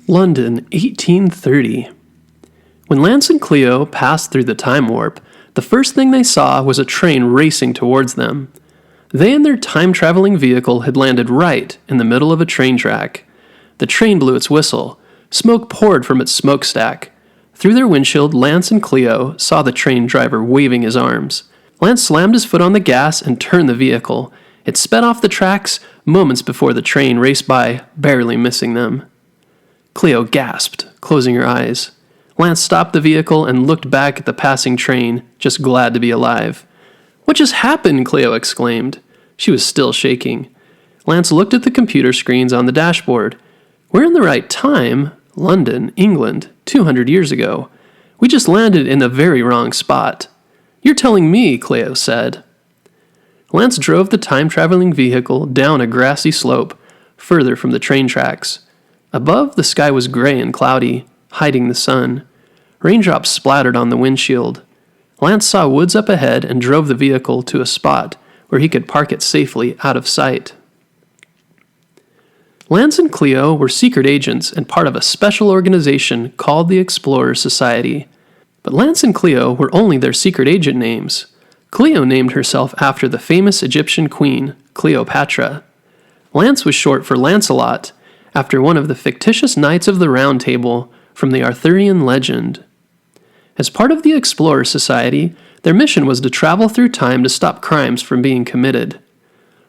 London, 1830. When Lance and Cleo passed through the time warp, the first thing they saw was a train racing towards them. They and their time-traveling vehicle had landed right in the middle of a train track. The train blew its whistle. Smoke poured from its smokestack. Through their windshield, Lance and Cleo saw the train driver waving his arms. Lance slammed his foot on the gas and turned the vehicle. It sped off the tracks moments before the train raced by, barely missing them. Cleo gasped, closing her eyes. Lance stopped the vehicle and looked back at the passing train, just glad to be alive. "What just happened?" Cleo exclaimed. She was still shaking. Lance looked at the computer screens on the dashboard. "We're in the right time, London, England, 200 years ago. We just landed in the very wrong spot." "You're telling me," Cleo said. Lance drove the time-traveling vehicle down a grassy slope, further from the train tracks. Above, the sky was gray and cloudy, hiding the sun. Raindrops splattered on the windshield. Lance saw woods up ahead and drove the vehicle to a spot where he could park it safely out of sight. Lance and Cleo were secret agents and part of a special organization called the Explorer Society. But Lance and Cleo were only their secret agent names. Cleo named herself after the famous Egyptian queen, Cleopatra. Lance was short for Lancelot, after one of the fictitious Knights of the Round Table from the Arthurian legend. As part of the Explorer Society, their mission was to travel through time to stop crimes from being committed.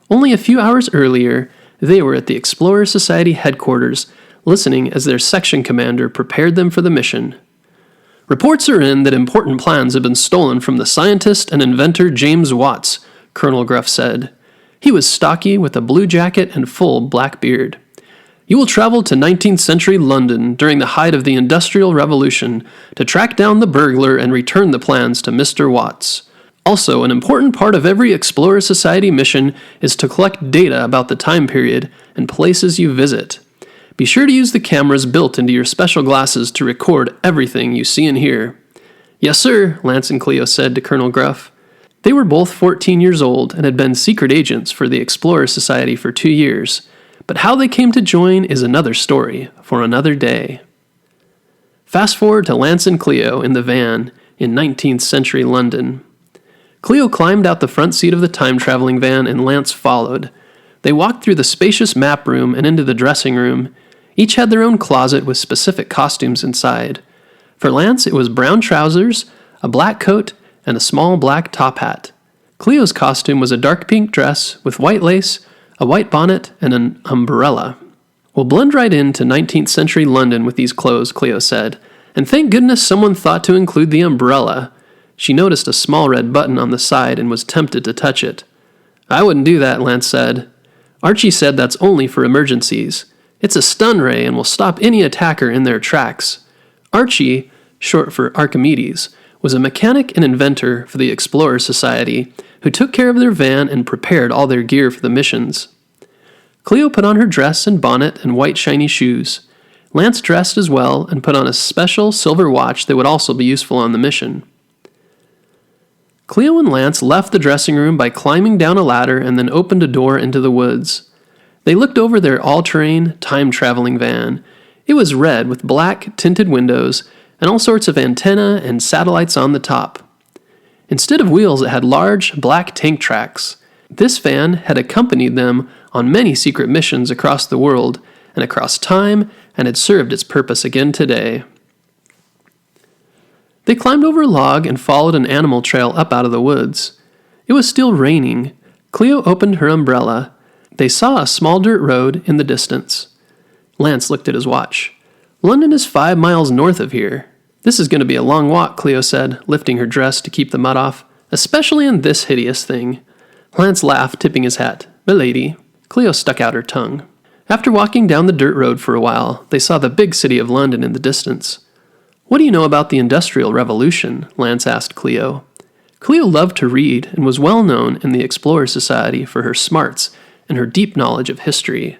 Only a few hours earlier, they were at the Explorer Society headquarters, listening as their section commander prepared them for the mission. "Reports are in that important plans have been stolen from the scientist and inventor James Watts," Colonel Gruff said. He was stocky with a blue jacket and full black beard. "You will travel to 19th century London during the height of the Industrial Revolution to track down the burglar and return the plans to Mr. Watts. Also, an important part of every Explorer Society mission is to collect data about the time period and places you visit. Be sure to use the cameras built into your special glasses to record everything you see and hear." "Yes, sir," Lance and Cleo said to Colonel Gruff. They were both 14 years old and had been secret agents for the Explorer Society for 2 years. But how they came to join is another story for another day. Fast forward to Lance and Cleo in the van in 19th century London. Cleo climbed out the front seat of the time-traveling van and Lance followed. They walked through the spacious map room and into the dressing room. Each had their own closet with specific costumes inside. For Lance, it was brown trousers, a black coat, and a small black top hat. Cleo's costume was a dark pink dress with white lace, a white bonnet, and an umbrella. "We'll blend right into 19th century London with these clothes," Cleo said. "And thank goodness someone thought to include the umbrella." She noticed a small red button on the side and was tempted to touch it. "I wouldn't do that," Lance said. "Archie said that's only for emergencies. It's a stun ray and will stop any attacker in their tracks." Archie, short for Archimedes, was a mechanic and inventor for the Explorer Society who took care of their van and prepared all their gear for the missions. Cleo put on her dress and bonnet and white shiny shoes. Lance dressed as well and put on a special silver watch that would also be useful on the mission. Cleo and Lance left the dressing room by climbing down a ladder and then opened a door into the woods. They looked over their all-terrain, time-traveling van. It was red with black, tinted windows and all sorts of antennae and satellites on the top. Instead of wheels, it had large, black tank tracks. This van had accompanied them on many secret missions across the world and across time and had served its purpose again today. They climbed over a log and followed an animal trail up out of the woods. It was still raining. Cleo opened her umbrella. They saw a small dirt road in the distance. Lance looked at his watch. "London is 5 miles north of here." "This is going to be a long walk," Cleo said, lifting her dress to keep the mud off, "especially in this hideous thing." Lance laughed, tipping his hat. "Milady." Cleo stuck out her tongue. After walking down the dirt road for a while, they saw the big city of London in the distance. "What do you know about the Industrial Revolution?" Lance asked Cleo. Cleo loved to read and was well known in the Explorer Society for her smarts and her deep knowledge of history.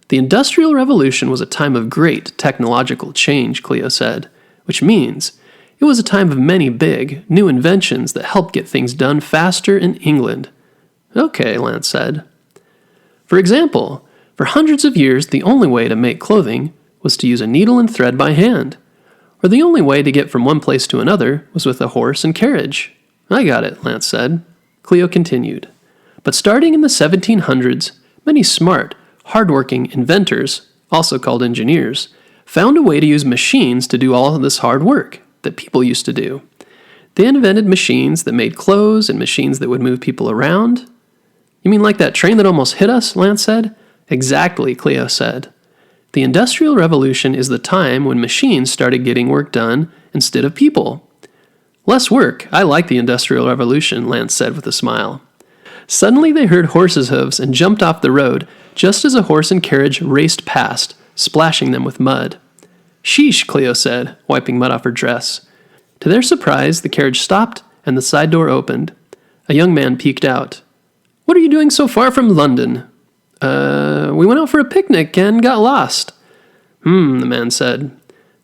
"The Industrial Revolution was a time of great technological change," Cleo said, "which means it was a time of many big, new inventions that helped get things done faster in England." "Okay," Lance said. "For example, for hundreds of years the only way to make clothing was to use a needle and thread by hand, or the only way to get from one place to another was with a horse and carriage. I got it, Lance said. Cleo continued. But starting in the 1700s, many smart, hardworking inventors, also called engineers, found a way to use machines to do all of this hard work that people used to do. They invented machines that made clothes and machines that would move people around. You mean like that train that almost hit us? Lance said. Exactly, Cleo said. The Industrial Revolution is the time when machines started getting work done instead of people. Less work. I like the Industrial Revolution, Lance said with a smile. Suddenly they heard horses' hooves and jumped off the road just as a horse and carriage raced past, splashing them with mud. Sheesh, Cleo said, wiping mud off her dress. To their surprise, the carriage stopped and the side door opened. A young man peeked out. What are you doing so far from London? We went out for a picnic and got lost. The man said.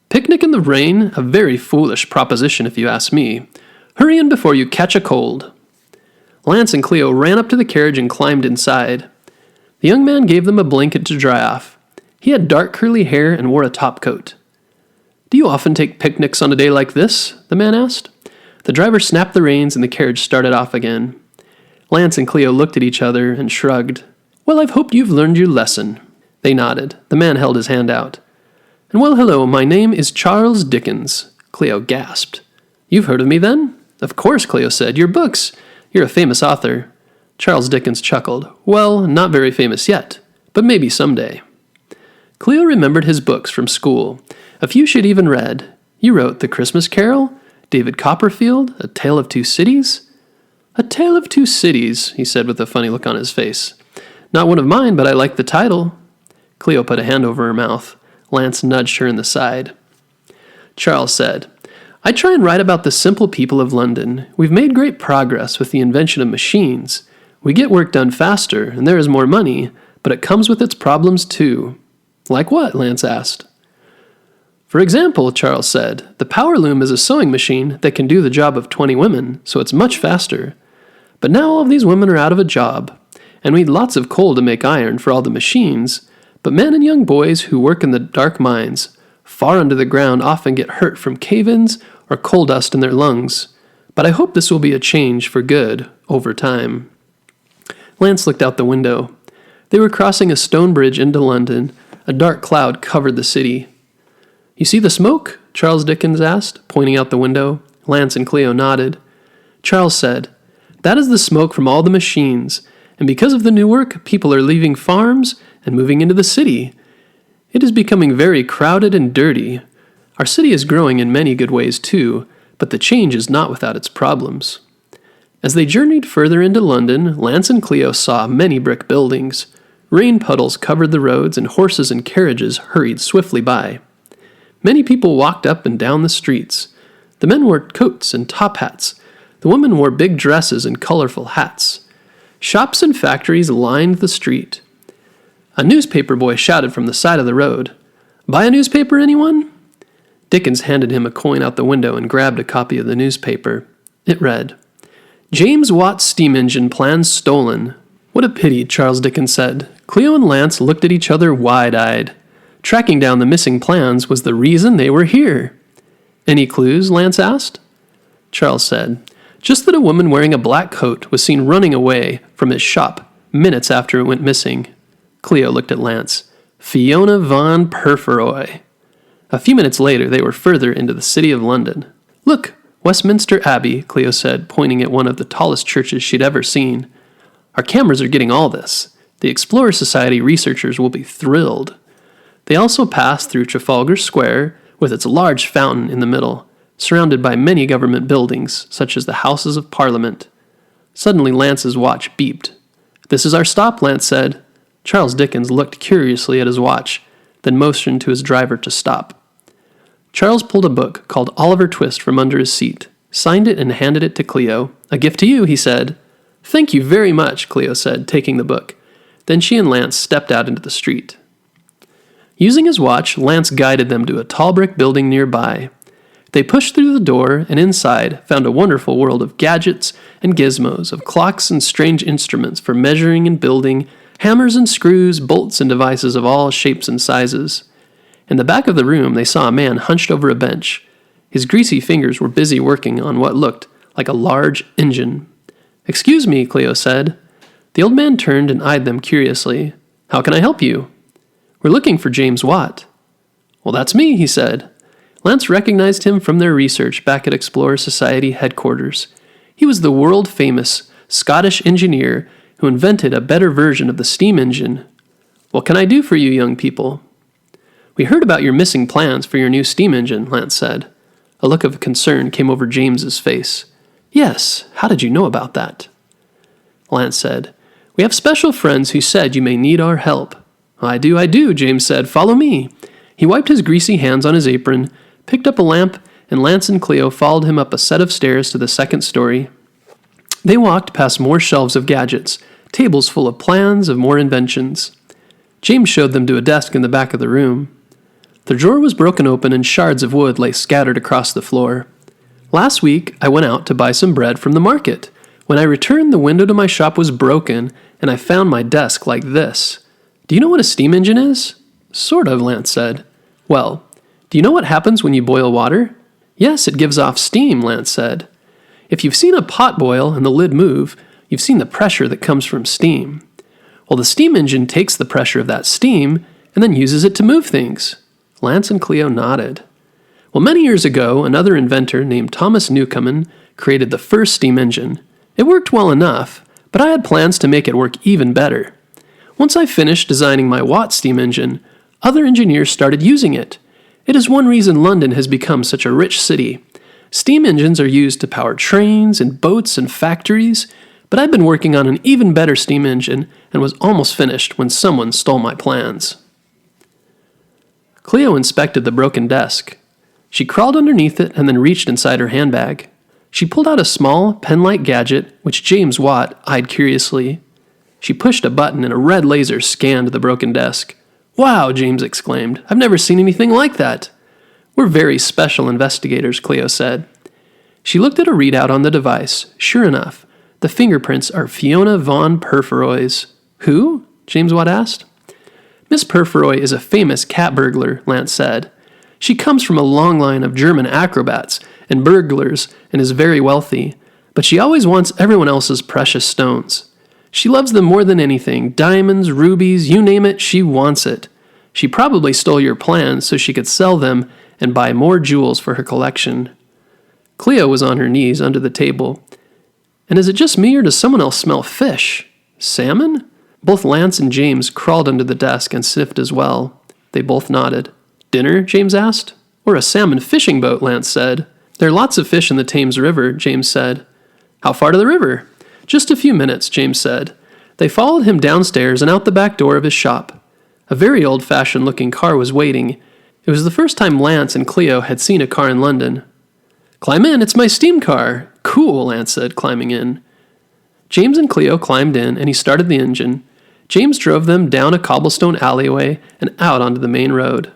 Picnic in the rain? A very foolish proposition if you ask me. Hurry in before you catch a cold. Lance and Cleo ran up to the carriage and climbed inside. The young man gave them a blanket to dry off. He had dark curly hair and wore a topcoat. Do you often take picnics on a day like this? The man asked. The driver snapped the reins and the carriage started off again. Lance and Cleo looked at each other and shrugged. Well, I've hoped you've learned your lesson. They nodded. The man held his hand out. And well, hello, my name is Charles Dickens. Cleo gasped. You've heard of me then? Of course, Cleo said. Your books. You're a famous author. Charles Dickens chuckled. Well, not very famous yet, but maybe someday. Cleo remembered his books from school. A few she'd even read. You wrote The Christmas Carol, David Copperfield, A Tale of Two Cities. A Tale of Two Cities, he said with a funny look on his face. Not one of mine, but I like the title. Cleo put a hand over her mouth. Lance nudged her in the side. Charles said, I try and write about the simple people of London. We've made great progress with the invention of machines. We get work done faster, and there is more money, but it comes with its problems too. Like what? Lance asked. For example, Charles said, the power loom is a sewing machine that can do the job of 20 women, so it's much faster. But now all of these women are out of a job, and we need lots of coal to make iron for all the machines, but men and young boys who work in the dark mines, far under the ground, often get hurt from cave-ins or coal dust in their lungs. But I hope this will be a change for good over time. Lance looked out the window. They were crossing a stone bridge into London. A dark cloud covered the city. You see the smoke? Charles Dickens asked, pointing out the window. Lance and Cleo nodded. Charles said, That is the smoke from all the machines, and because of the new work, people are leaving farms and moving into the city. It is becoming very crowded and dirty. Our city is growing in many good ways too, but the change is not without its problems. As they journeyed further into London, Lance and Cleo saw many brick buildings. Rain puddles covered the roads, and horses and carriages hurried swiftly by. Many people walked up and down the streets. The men wore coats and top hats. The women wore big dresses and colorful hats. Shops and factories lined the street. A newspaper boy shouted from the side of the road, Buy a newspaper, anyone? Dickens handed him a coin out the window and grabbed a copy of the newspaper. It read, James Watt's steam engine plans stolen. What a pity, Charles Dickens said. Cleo and Lance looked at each other wide-eyed. Tracking down the missing plans was the reason they were here. Any clues? Lance asked. Charles said, Just that a woman wearing a black coat was seen running away from his shop minutes after it went missing. Cleo looked at Lance. Fiona von Perferoy. A few minutes later, they were further into the city of London. Look, Westminster Abbey, Cleo said, pointing at one of the tallest churches she'd ever seen. Our cameras are getting all this. The Explorer Society researchers will be thrilled. They also passed through Trafalgar Square, with its large fountain in the middle, surrounded by many government buildings, such as the Houses of Parliament. Suddenly Lance's watch beeped. This is our stop, Lance said. Charles Dickens looked curiously at his watch, then motioned to his driver to stop. Charles pulled a book called Oliver Twist from under his seat, signed it and handed it to Cleo. A gift to you, he said. Thank you very much, Cleo said, taking the book. Then she and Lance stepped out into the street. Using his watch, Lance guided them to a tall brick building nearby. They pushed through the door and inside found a wonderful world of gadgets and gizmos, of clocks and strange instruments for measuring and building, hammers and screws, bolts and devices of all shapes and sizes. In the back of the room, they saw a man hunched over a bench. His greasy fingers were busy working on what looked like a large engine. "Excuse me," Cleo said. The old man turned and eyed them curiously. "How can I help you?" "We're looking for James Watt." "Well, that's me," he said. Lance recognized him from their research back at Explorer Society headquarters. He was the world-famous Scottish engineer who invented a better version of the steam engine. "What can I do for you young people?" "We heard about your missing plans for your new steam engine," Lance said. A look of concern came over James's face. "Yes, how did you know about that?" Lance said, "We have special friends who said you may need our help." I do, James said. "Follow me." He wiped his greasy hands on his apron, picked up a lamp, and Lance and Cleo followed him up a set of stairs to the second story. They walked past more shelves of gadgets, tables full of plans of more inventions. James showed them to a desk in the back of the room. The drawer was broken open and shards of wood lay scattered across the floor. "Last week, I went out to buy some bread from the market. When I returned, the window to my shop was broken, and I found my desk like this. Do you know what a steam engine is?" "Sort of," Lance said. "Well, do you know what happens when you boil water?" "Yes, it gives off steam," Lance said. "If you've seen a pot boil and the lid move, you've seen the pressure that comes from steam. Well, the steam engine takes the pressure of that steam and then uses it to move things." Lance and Cleo nodded. "Well, many years ago, another inventor named Thomas Newcomen created the first steam engine. It worked well enough, but I had plans to make it work even better. Once I finished designing my Watt steam engine, other engineers started using it. It is one reason London has become such a rich city. Steam engines are used to power trains and boats and factories, but I've been working on an even better steam engine and was almost finished when someone stole my plans." Cleo inspected the broken desk. She crawled underneath it and then reached inside her handbag. She pulled out a small, pen-like gadget, which James Watt eyed curiously. She pushed a button and a red laser scanned the broken desk. "Wow," James exclaimed. "I've never seen anything like that." "We're very special investigators," Cleo said. She looked at a readout on the device. Sure enough, the fingerprints are Fiona von Perferoy's. "Who?" James Watt asked. "Miss Perferoy is a famous cat burglar," Lance said. "She comes from a long line of German acrobats and burglars and is very wealthy, but she always wants everyone else's precious stones. She loves them more than anything. Diamonds, rubies, you name it, she wants it. She probably stole your plans so she could sell them and buy more jewels for her collection." Cleo was on her knees under the table. "And is it just me or does someone else smell fish? Salmon?" Both Lance and James crawled under the desk and sniffed as well. They both nodded. "Dinner?" James asked. "Or a salmon fishing boat," Lance said. "There are lots of fish in the Thames River," James said. "How far to the river?" "Just a few minutes," James said. They followed him downstairs and out the back door of his shop. A very old-fashioned looking car was waiting. It was the first time Lance and Cleo had seen a car in London. "Climb in, it's my steam car." "Cool," Lance said, climbing in. James and Cleo climbed in, and he started the engine. James drove them down a cobblestone alleyway and out onto the main road.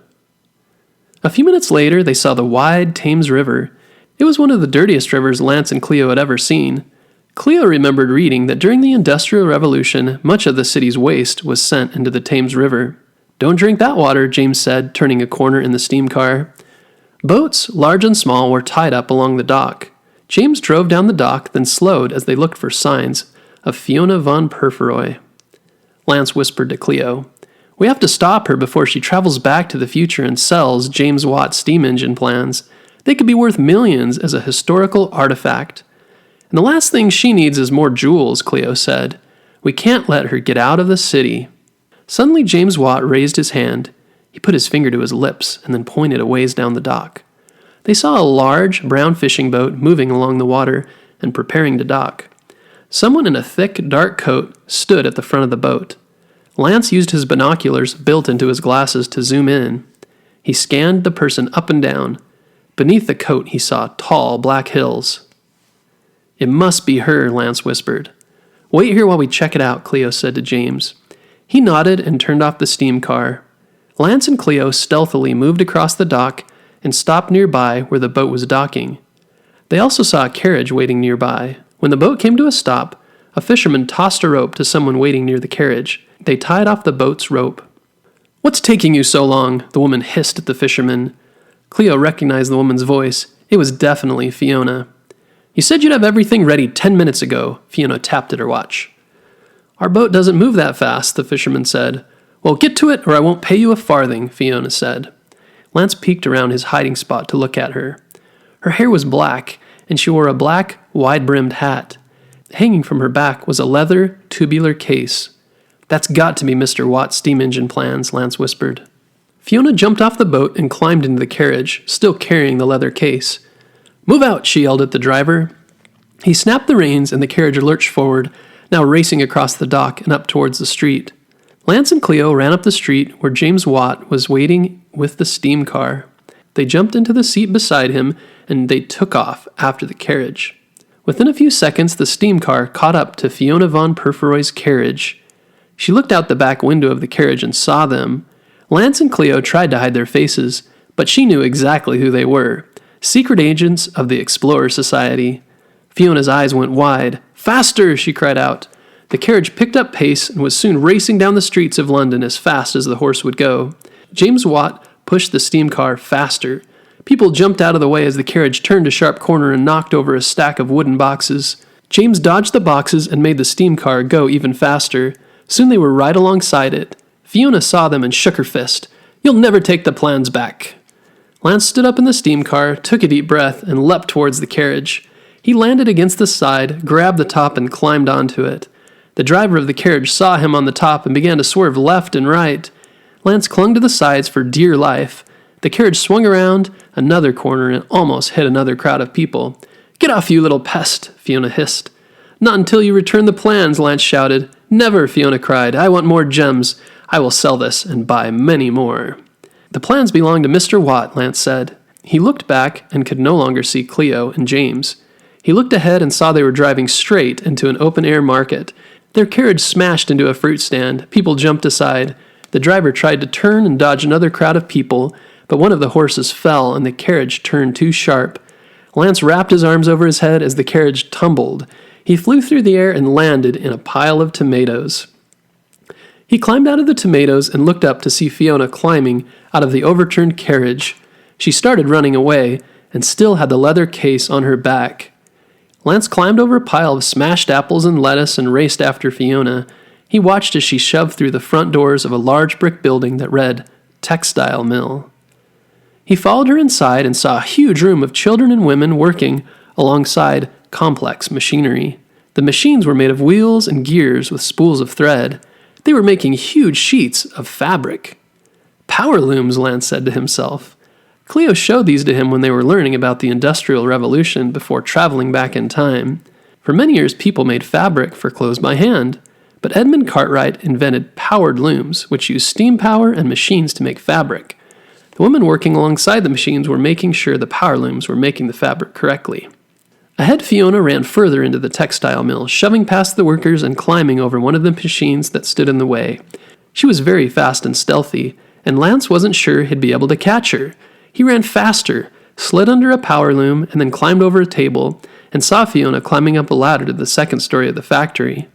A few minutes later, they saw the wide Thames River. It was one of the dirtiest rivers Lance and Cleo had ever seen. Cleo remembered reading that during the Industrial Revolution, much of the city's waste was sent into the Thames River. "Don't drink that water," James said, turning a corner in the steam car. Boats, large and small, were tied up along the dock. James drove down the dock, then slowed as they looked for signs of Fiona von Perferoy. Lance whispered to Cleo, "We have to stop her before she travels back to the future and sells James Watt steam engine plans. They could be worth millions as a historical artifact." "And the last thing she needs is more jewels," Cleo said. "We can't let her get out of the city." Suddenly James Watt raised his hand. He put his finger to his lips and then pointed a ways down the dock. They saw a large, brown fishing boat moving along the water and preparing to dock. Someone in a thick, dark coat stood at the front of the boat. Lance used his binoculars built into his glasses to zoom in. He scanned the person up and down. Beneath the coat he saw tall, black hills. "It must be her," Lance whispered. "Wait here while we check it out," Cleo said to James. He nodded and turned off the steam car. Lance and Cleo stealthily moved across the dock and stopped nearby where the boat was docking. They also saw a carriage waiting nearby. When the boat came to a stop, a fisherman tossed a rope to someone waiting near the carriage. They tied off the boat's rope. "What's taking you so long?" the woman hissed at the fisherman. Cleo recognized the woman's voice. It was definitely Fiona. "You said you'd have everything ready 10 minutes ago," Fiona tapped at her watch. "Our boat doesn't move that fast," the fisherman said. "Well, get to it or I won't pay you a farthing," Fiona said. Lance peeked around his hiding spot to look at her. Her hair was black, and she wore a black, wide-brimmed hat. Hanging from her back was a leather, tubular case. "That's got to be Mr. Watt's steam engine plans," Lance whispered. Fiona jumped off the boat and climbed into the carriage, still carrying the leather case. "Move out," she yelled at the driver. He snapped the reins and the carriage lurched forward, now racing across the dock and up towards the street. Lance and Cleo ran up the street where James Watt was waiting with the steam car. They jumped into the seat beside him and they took off after the carriage. Within a few seconds, the steam car caught up to Fiona von Purfoy's carriage. She looked out the back window of the carriage and saw them. Lance and Cleo tried to hide their faces, but she knew exactly who they were. Secret agents of the Explorer Society. Fiona's eyes went wide. "Faster!" she cried out. The carriage picked up pace and was soon racing down the streets of London as fast as the horse would go. James Watt pushed the steam car faster. People jumped out of the way as the carriage turned a sharp corner and knocked over a stack of wooden boxes. James dodged the boxes and made the steam car go even faster. Soon they were right alongside it. Fiona saw them and shook her fist. "You'll never take the plans back." Lance stood up in the steam car, took a deep breath, and leapt towards the carriage. He landed against the side, grabbed the top, and climbed onto it. The driver of the carriage saw him on the top and began to swerve left and right. Lance clung to the sides for dear life. The carriage swung around another corner and almost hit another crowd of people. "Get off, you little pest," Fiona hissed. "Not until you return the plans," Lance shouted. "Never," Fiona cried. "I want more gems. I will sell this and buy many more." "The plans belong to Mr. Watt," Lance said. He looked back and could no longer see Cleo and James. He looked ahead and saw they were driving straight into an open-air market. Their carriage smashed into a fruit stand. People jumped aside. The driver tried to turn and dodge another crowd of people, but one of the horses fell and the carriage turned too sharp. Lance wrapped his arms over his head as the carriage tumbled. He flew through the air and landed in a pile of tomatoes. He climbed out of the tomatoes and looked up to see Fiona climbing out of the overturned carriage. She started running away and still had the leather case on her back. Lance climbed over a pile of smashed apples and lettuce and raced after Fiona. He watched as she shoved through the front doors of a large brick building that read, "Textile Mill." He followed her inside and saw a huge room of children and women working alongside complex machinery. The machines were made of wheels and gears with spools of thread. They were making huge sheets of fabric. "Power looms," Lance said to himself. Cleo showed these to him when they were learning about the Industrial Revolution before traveling back in time. For many years, people made fabric for clothes by hand, but Edmund Cartwright invented powered looms, which used steam power and machines to make fabric. The women working alongside the machines were making sure the power looms were making the fabric correctly. Ahead, Fiona ran further into the textile mill, shoving past the workers and climbing over one of the machines that stood in the way. She was very fast and stealthy, and Lance wasn't sure he'd be able to catch her. He ran faster, slid under a power loom, and then climbed over a table, and saw Fiona climbing up a ladder to the second story of the factory.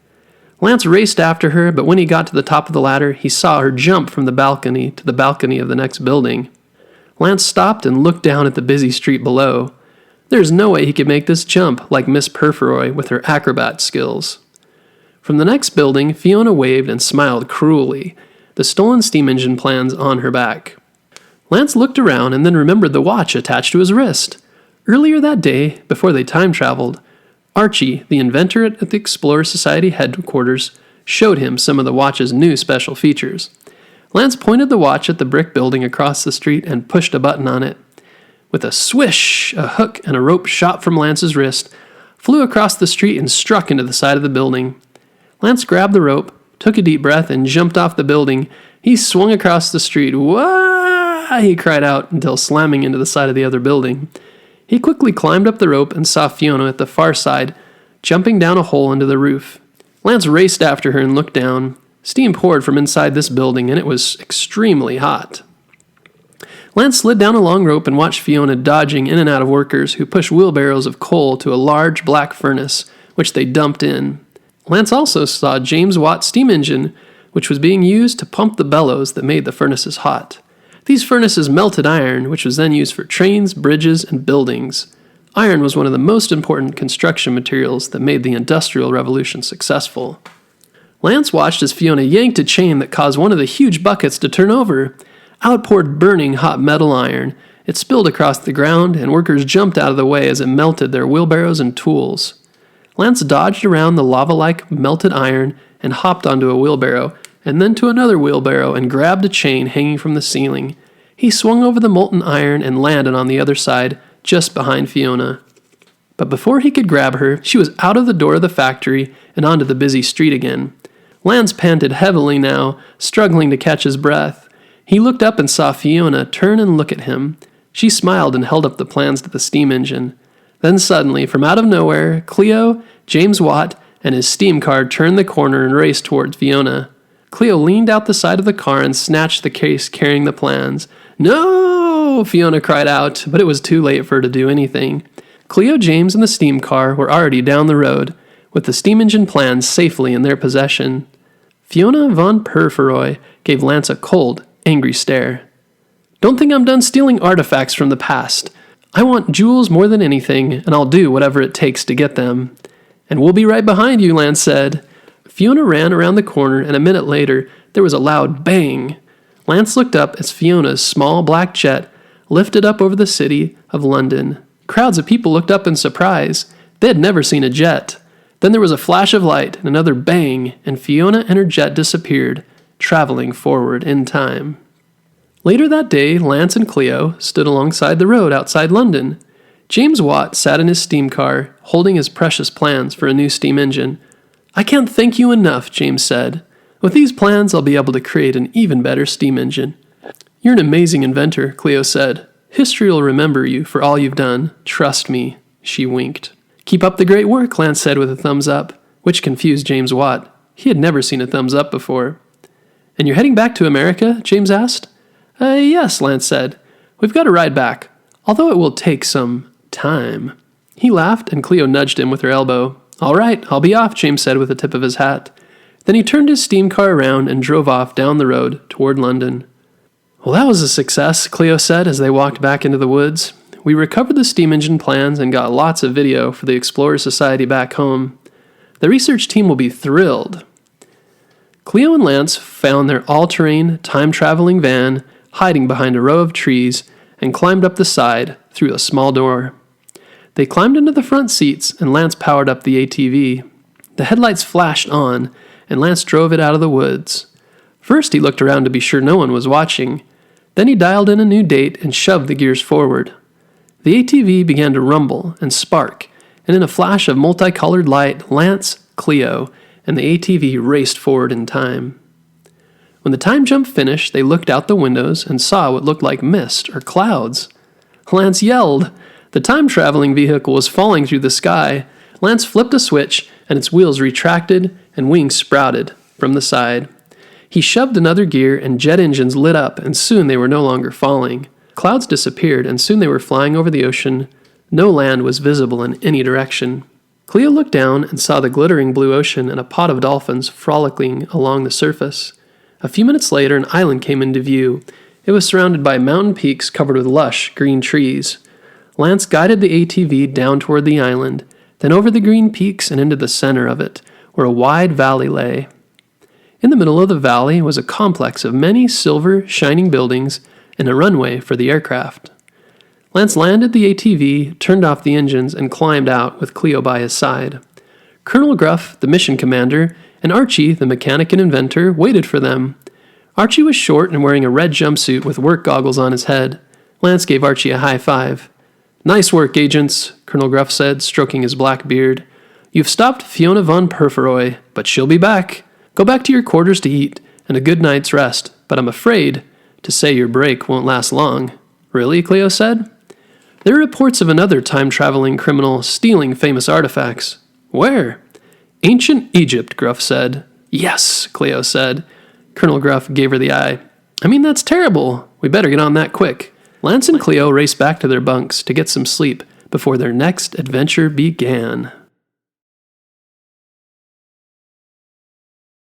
Lance raced after her, but when he got to the top of the ladder, he saw her jump from the balcony to the balcony of the next building. Lance stopped and looked down at the busy street below. There's no way he could make this jump like Miss Purfoy with her acrobat skills. From the next building, Fiona waved and smiled cruelly, the stolen steam engine plans on her back. Lance looked around and then remembered the watch attached to his wrist. Earlier that day, before they time-traveled, Archie, the inventor at the Explorer Society headquarters, showed him some of the watch's new special features. Lance pointed the watch at the brick building across the street and pushed a button on it. With a swish, a hook and a rope shot from Lance's wrist, flew across the street and struck into the side of the building. Lance grabbed the rope, took a deep breath, and jumped off the building. He swung across the street. "Wah!" he cried out until slamming into the side of the other building. He quickly climbed up the rope and saw Fiona at the far side, jumping down a hole into the roof. Lance raced after her and looked down. Steam poured from inside this building, and it was extremely hot. Lance slid down a long rope and watched Fiona dodging in and out of workers who pushed wheelbarrows of coal to a large black furnace, which they dumped in. Lance also saw James Watt's steam engine, which was being used to pump the bellows that made the furnaces hot. These furnaces melted iron, which was then used for trains, bridges, and buildings. Iron was one of the most important construction materials that made the Industrial Revolution successful. Lance watched as Fiona yanked a chain that caused one of the huge buckets to turn over. Out poured burning hot metal iron. It spilled across the ground, and workers jumped out of the way as it melted their wheelbarrows and tools. Lance dodged around the lava-like melted iron and hopped onto a wheelbarrow, and then to another wheelbarrow and grabbed a chain hanging from the ceiling. He swung over the molten iron and landed on the other side, just behind Fiona. But before he could grab her, she was out of the door of the factory and onto the busy street again. Lance panted heavily now, struggling to catch his breath. He looked up and saw Fiona turn and look at him. She smiled and held up the plans to the steam engine. Then suddenly, from out of nowhere, Cleo, James Watt, and his steam car turned the corner and raced towards Fiona. Cleo leaned out the side of the car and snatched the case carrying the plans. "No!" Fiona cried out, but it was too late for her to do anything. Cleo, James, and the steam car were already down the road, with the steam engine plans safely in their possession. Fiona von Purfuroy gave Lance a cold, angry stare. "Don't think I'm done stealing artifacts from the past. I want jewels more than anything, and I'll do whatever it takes to get them." "And we'll be right behind you," Lance said. Fiona ran around the corner, and a minute later, there was a loud bang. Lance looked up as Fiona's small black jet lifted up over the city of London. Crowds of people looked up in surprise. They had never seen a jet. Then there was a flash of light and another bang, and Fiona and her jet disappeared, traveling forward in time. Later that day, Lance and Cleo stood alongside the road outside London. James Watt sat in his steam car, holding his precious plans for a new steam engine. "I can't thank you enough," James said. "With these plans, I'll be able to create an even better steam engine." "You're an amazing inventor," Cleo said. "History will remember you for all you've done. Trust me." She winked. "Keep up the great work," Lance said with a thumbs up, which confused James Watt. He had never seen a thumbs up before. "And you're heading back to America?" James asked. Yes," Lance said. "We've got to ride back, although it will take some time." He laughed, and Cleo nudged him with her elbow. "All right, I'll be off," James said with the tip of his hat. Then he turned his steam car around and drove off down the road toward London. "Well, that was a success," Cleo said as they walked back into the woods. "We recovered the steam engine plans and got lots of video for the Explorer Society back home. The research team will be thrilled." Cleo and Lance found their all-terrain, time-traveling van hiding behind a row of trees and climbed up the side through a small door. They climbed into the front seats and Lance powered up the ATV. The headlights flashed on and Lance drove it out of the woods. First he looked around to be sure no one was watching. Then he dialed in a new date and shoved the gears forward. The ATV began to rumble and spark, and in a flash of multicolored light, Lance, Cleo, and the ATV raced forward in time. When the time jump finished, they looked out the windows and saw what looked like mist or clouds. Lance yelled. The time-traveling vehicle was falling through the sky. Lance flipped a switch, and its wheels retracted and wings sprouted from the side. He shoved another gear, and jet engines lit up, and soon they were no longer falling. Clouds disappeared, and soon they were flying over the ocean. No land was visible in any direction. Cleo looked down and saw the glittering blue ocean and a pod of dolphins frolicking along the surface. A few minutes later, an island came into view. It was surrounded by mountain peaks covered with lush green trees. Lance guided the ATV down toward the island, then over the green peaks and into the center of it, where a wide valley lay. In the middle of the valley was a complex of many silver, shining buildings and a runway for the aircraft. Lance landed the ATV, turned off the engines, and climbed out with Cleo by his side. Colonel Gruff, the mission commander, and Archie, the mechanic and inventor, waited for them. Archie was short and wearing a red jumpsuit with work goggles on his head. Lance gave Archie a high five. "Nice work, agents," Colonel Gruff said, stroking his black beard. "You've stopped Fiona von Purfuroy, but she'll be back. Go back to your quarters to eat, and a good night's rest, but I'm afraid to say your break won't last long." "Really?" Cleo said. "There are reports of another time-traveling criminal stealing famous artifacts." "Where?" "Ancient Egypt," Gruff said. "Yes," Cleo said. Colonel Gruff gave her the eye. "I mean, that's terrible. We better get on that quick." Lance and Cleo raced back to their bunks to get some sleep before their next adventure began.